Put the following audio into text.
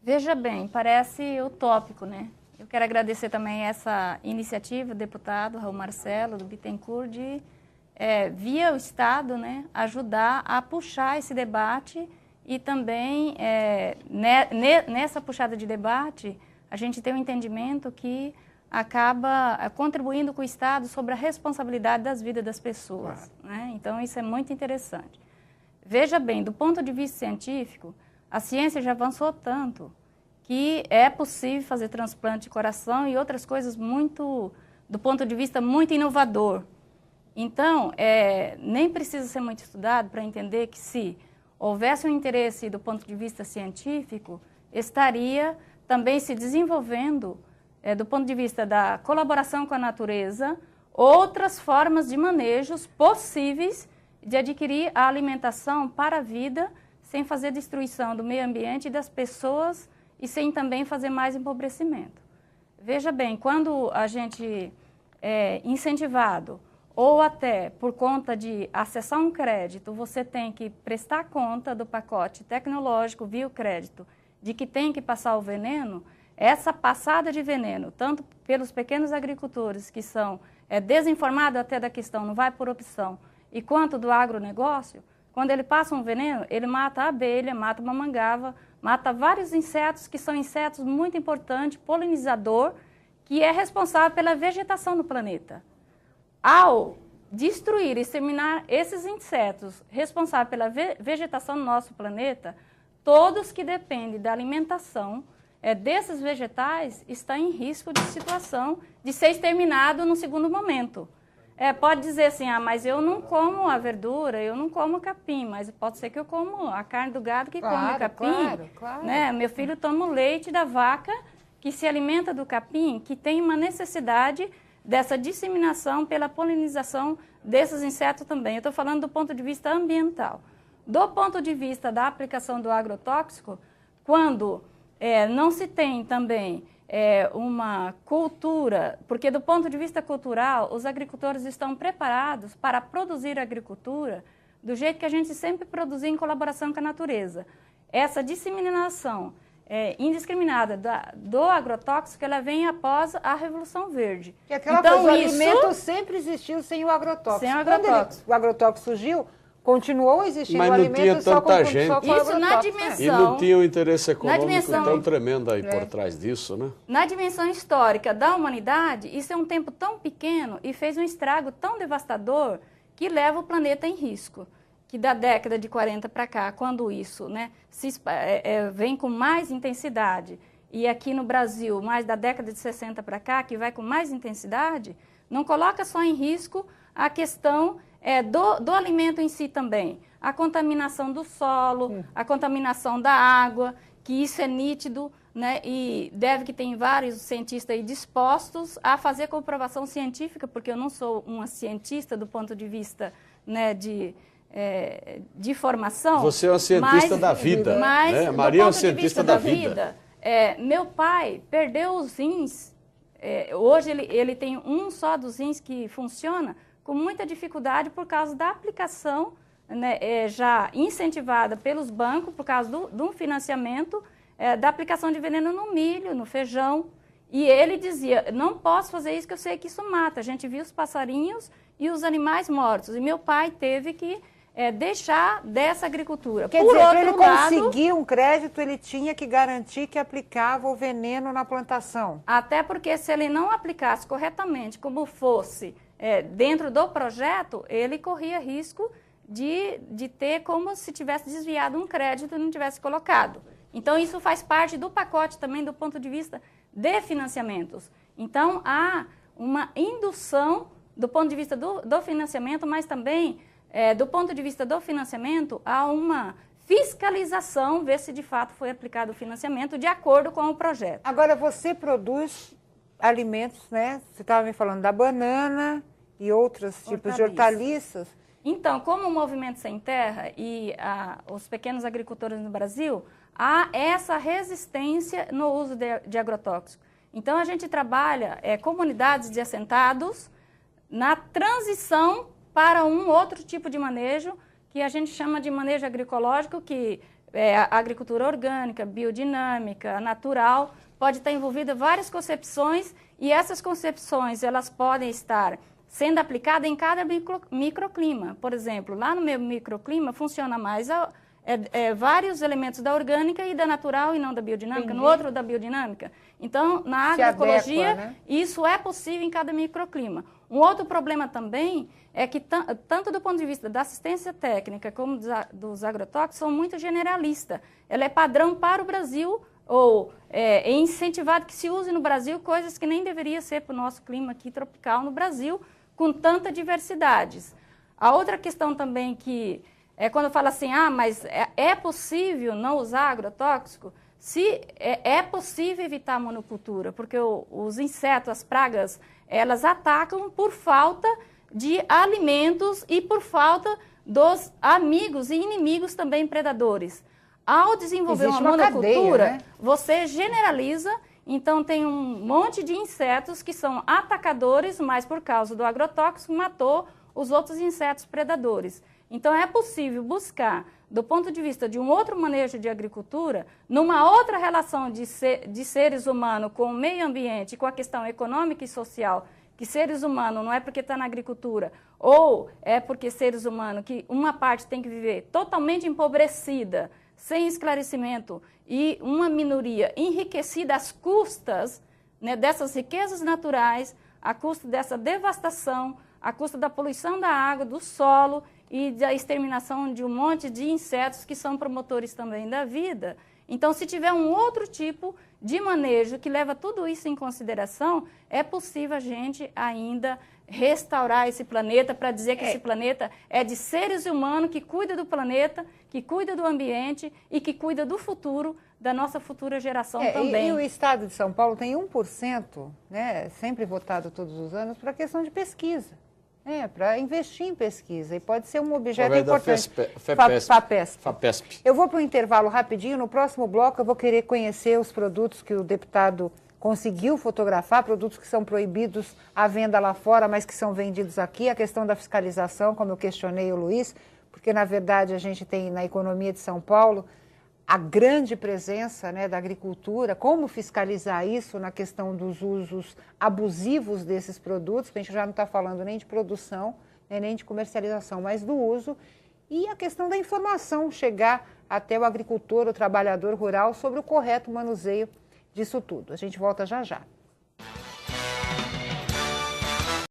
Veja bem, parece utópico, né? Eu quero agradecer também essa iniciativa, deputado Raul Marcelo, do Bittencourt, de, via o Estado, né, ajudar a puxar esse debate e também, nessa puxada de debate, a gente tem um entendimento que acaba contribuindo com o Estado sobre a responsabilidade das vidas das pessoas. Claro. Né? Então, isso é muito interessante. Veja bem, do ponto de vista científico, a ciência já avançou tanto que é possível fazer transplante de coração e outras coisas do ponto de vista muito inovador. Então, nem precisa ser muito estudado para entender que se houvesse um interesse do ponto de vista científico, estaria também se desenvolvendo, do ponto de vista da colaboração com a natureza, outras formas de manejos possíveis de adquirir a alimentação para a vida, sem fazer destruição do meio ambiente e das pessoas e sem também fazer mais empobrecimento. Veja bem, quando a gente é incentivado ou até por conta de acessar um crédito, você tem que prestar conta do pacote tecnológico via o crédito, de que tem que passar o veneno, essa passada de veneno, tanto pelos pequenos agricultores que são desinformados até da questão, não vai por opção, e quanto do agronegócio, quando ele passa um veneno, ele mata a abelha, mata uma mangava, mata vários insetos que são insetos muito importantes, polinizador, que é responsável pela vegetação no planeta. Ao destruir e exterminar esses insetos responsáveis pela vegetação no nosso planeta, todos que dependem da alimentação desses vegetais estão em risco de situação de ser exterminado no segundo momento. Pode dizer assim, mas eu não como a verdura, eu não como capim, mas pode ser que eu como a carne do gado que come o capim. Claro. Né? Meu filho toma o leite da vaca que se alimenta do capim, que tem uma necessidade dessa disseminação pela polinização desses insetos também. Eu estou falando do ponto de vista ambiental. Do ponto de vista da aplicação do agrotóxico, quando não se tem também uma cultura, porque do ponto de vista cultural, os agricultores estão preparados para produzir agricultura do jeito que a gente sempre produziu em colaboração com a natureza. Essa disseminação indiscriminada do agrotóxico, ela vem após a Revolução Verde. Que aquela coisa, o alimento sempre existiu sem o agrotóxico. Sem o agrotóxico. O agrotóxico surgiu, continuou existindo mas o não alimento tinha tanta gente. Só isso na dimensão. E não tinha um interesse econômico tão tremendo aí por trás disso, né? Na dimensão histórica da humanidade, isso é um tempo tão pequeno e fez um estrago tão devastador que leva o planeta em risco. Que da década de 40 para cá, quando isso, né, vem com mais intensidade, e aqui no Brasil, mais da década de 60 para cá, que vai com mais intensidade, não coloca só em risco a questão do alimento em si também. A contaminação do solo, a contaminação da água, que isso é nítido, né, e deve que tem vários cientistas aí dispostos a fazer comprovação científica, porque eu não sou uma cientista do ponto de vista, né, de formação. Você é uma cientista da vida, né? Maria é uma cientista da vida. Meu pai perdeu os rins, hoje ele tem um só dos rins que funciona, com muita dificuldade por causa da aplicação, né, já incentivada pelos bancos, por causa do financiamento, da aplicação de veneno no milho, no feijão. E ele dizia, não posso fazer isso que eu sei que isso mata. A gente viu os passarinhos e os animais mortos. E meu pai teve que deixar dessa agricultura. Quer dizer, para ele conseguir um crédito, ele tinha que garantir que aplicava o veneno na plantação. Até porque se ele não aplicasse corretamente, como fosse dentro do projeto, ele corria risco de ter como se tivesse desviado um crédito e não tivesse colocado. Então, isso faz parte do pacote também do ponto de vista de financiamentos. Então, há uma indução do ponto de vista do financiamento, mas também, do ponto de vista do financiamento, há uma fiscalização, ver se de fato foi aplicado o financiamento de acordo com o projeto. Agora, você produz alimentos, né? Você estava me falando da banana e outros tipos de hortaliças. Então, como o Movimento Sem Terra e os pequenos agricultores no Brasil, há essa resistência no uso de agrotóxicos. Então, a gente trabalha comunidades de assentados na transição para um outro tipo de manejo, que a gente chama de manejo agroecológico, que a agricultura orgânica, biodinâmica, natural, pode estar envolvida várias concepções e essas concepções elas podem estar sendo aplicadas em cada microclima. Por exemplo, lá no meu microclima funciona mais vários elementos da orgânica e da natural e não da biodinâmica, no outro da biodinâmica. Então, na agroecologia, né? Isso é possível em cada microclima. Um outro problema também é que, tanto do ponto de vista da assistência técnica como dos agrotóxicos, são muito generalistas. Ela é padrão para o Brasil, ou é incentivado que se use no Brasil coisas que nem deveria ser para o nosso clima aqui tropical no Brasil, com tanta diversidade. A outra questão também que é quando fala assim, mas é possível não usar agrotóxico? Se é possível evitar a monocultura, porque os insetos, as pragas, elas atacam por falta de alimentos e por falta dos amigos e inimigos também predadores. Ao desenvolver uma monocultura, cadeia, né? Você generaliza, então tem um monte de insetos que são atacadores, mas por causa do agrotóxico matou os outros insetos predadores. Então é possível buscar, do ponto de vista de um outro manejo de agricultura, numa outra relação de seres humanos com o meio ambiente, com a questão econômica e social, que seres humanos não é porque está na agricultura, ou é porque seres humanos que uma parte tem que viver totalmente empobrecida, sem esclarecimento, e uma minoria enriquecida às custas, né, dessas riquezas naturais, à custa dessa devastação, à custa da poluição da água, do solo e da exterminação de um monte de insetos que são promotores também da vida. Então, se tiver um outro tipo de manejo que leva tudo isso em consideração, é possível a gente ainda restaurar esse planeta para dizer que esse planeta é de seres humanos que cuida do planeta, que cuida do ambiente e que cuida do futuro, da nossa futura geração também. E o Estado de São Paulo tem 1%, né, sempre votado todos os anos, para a questão de pesquisa. Para investir em pesquisa, e pode ser um objeto importante. FAPESP. Eu vou para o intervalo rapidinho, no próximo bloco eu vou querer conhecer os produtos que o deputado conseguiu fotografar, produtos que são proibidos à venda lá fora, mas que são vendidos aqui, a questão da fiscalização, como eu questionei o Luiz, porque na verdade a gente tem na economia de São Paulo a grande presença, né, da agricultura, como fiscalizar isso na questão dos usos abusivos desses produtos, que a gente já não está falando nem de produção, né, nem de comercialização, mas do uso, e a questão da informação chegar até o agricultor, o trabalhador rural, sobre o correto manuseio disso tudo. A gente volta já já.